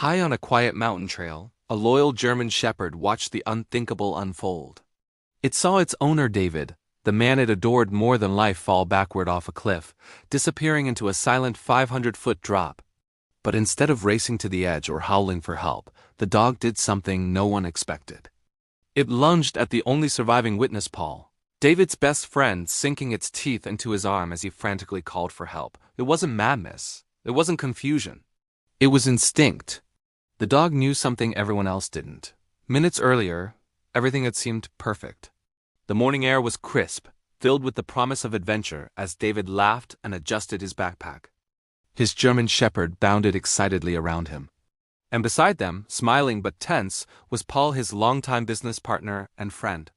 High on a quiet mountain trail, a loyal German shepherd watched the unthinkable unfold. It saw its owner David, the man it adored more than life, fall backward off a cliff, disappearing into a silent 500-foot drop. But instead of racing to the edge or howling for help, the dog did something no one expected. It lunged at the only surviving witness, Paul, David's best friend, sinking its teeth into his arm as he frantically called for help. It wasn't madness. It wasn't confusion. It was instinct. The dog knew something everyone else didn't. Minutes earlier, everything had seemed perfect. The morning air was crisp, filled with the promise of adventure as David laughed and adjusted his backpack. His German shepherd bounded excitedly around him. And beside them, smiling but tense, was Paul, his longtime business partner and friend.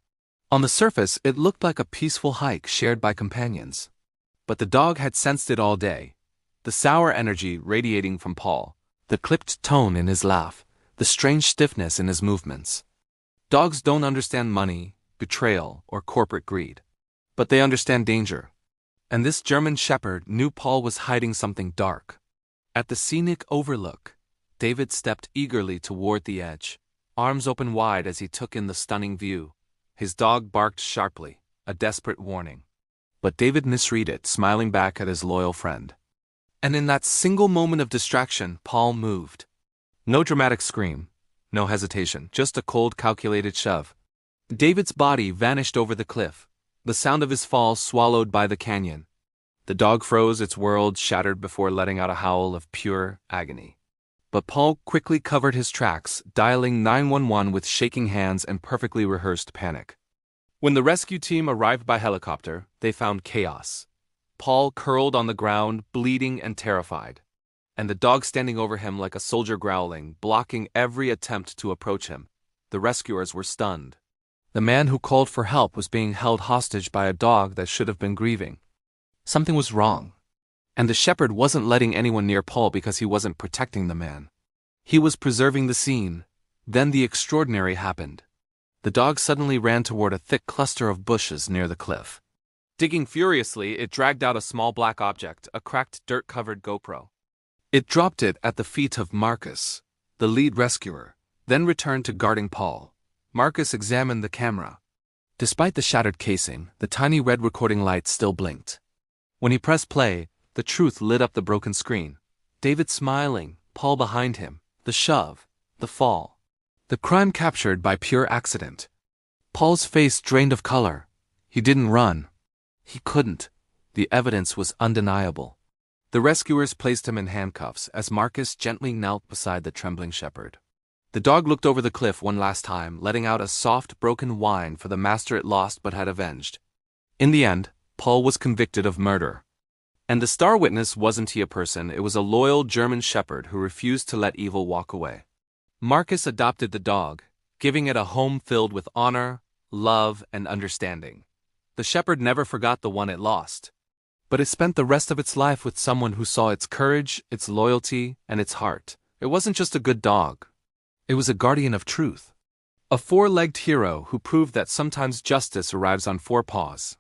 On the surface, it looked like a peaceful hike shared by companions. But the dog had sensed it all day. The sour energy radiating from Paul, the clipped tone in his laugh, the strange stiffness in his movements. Dogs don't understand money, betrayal, or corporate greed. But they understand danger. And this German shepherd knew Paul was hiding something dark. At the scenic overlook, David stepped eagerly toward the edge, arms open wide as he took in the stunning view. His dog barked sharply, a desperate warning. But David misread it, smiling back at his loyal friend. And in that single moment of distraction, Paul moved. No dramatic scream, no hesitation, just a cold, calculated shove. David's body vanished over the cliff, the sound of his fall swallowed by the canyon. The dog froze, its world shattered before letting out a howl of pure agony. But Paul quickly covered his tracks, dialing 911 with shaking hands and perfectly rehearsed panic. When the rescue team arrived by helicopter, they found chaos. Paul curled on the ground, bleeding and terrified, and the dog standing over him like a soldier, growling, blocking every attempt to approach him. The rescuers were stunned. The man who called for help was being held hostage by a dog that should have been grieving. Something was wrong. And the shepherd wasn't letting anyone near Paul because he wasn't protecting the man. He was preserving the scene. Then the extraordinary happened. The dog suddenly ran toward a thick cluster of bushes near the cliff. Digging furiously, it dragged out a small black object, a cracked, dirt-covered GoPro. It dropped it at the feet of Marcus, the lead rescuer, then returned to guarding Paul. Marcus examined the camera. Despite the shattered casing, the tiny red recording light still blinked. When he pressed play, the truth lit up the broken screen. David smiling, Paul behind him, the shove, the fall. The crime captured by pure accident. Paul's face drained of color. He didn't run. He couldn't. The evidence was undeniable. The rescuers placed him in handcuffs as Marcus gently knelt beside the trembling shepherd. The dog looked over the cliff one last time, letting out a soft, broken whine for the master it lost but had avenged. In the end, Paul was convicted of murder. And the star witness wasn't he a person, it was a loyal German shepherd who refused to let evil walk away. Marcus adopted the dog, giving it a home filled with honor, love, and understanding. The shepherd never forgot the one it lost. But it spent the rest of its life with someone who saw its courage, its loyalty, and its heart. It wasn't just a good dog. It was a guardian of truth. A four-legged hero who proved that sometimes justice arrives on four paws.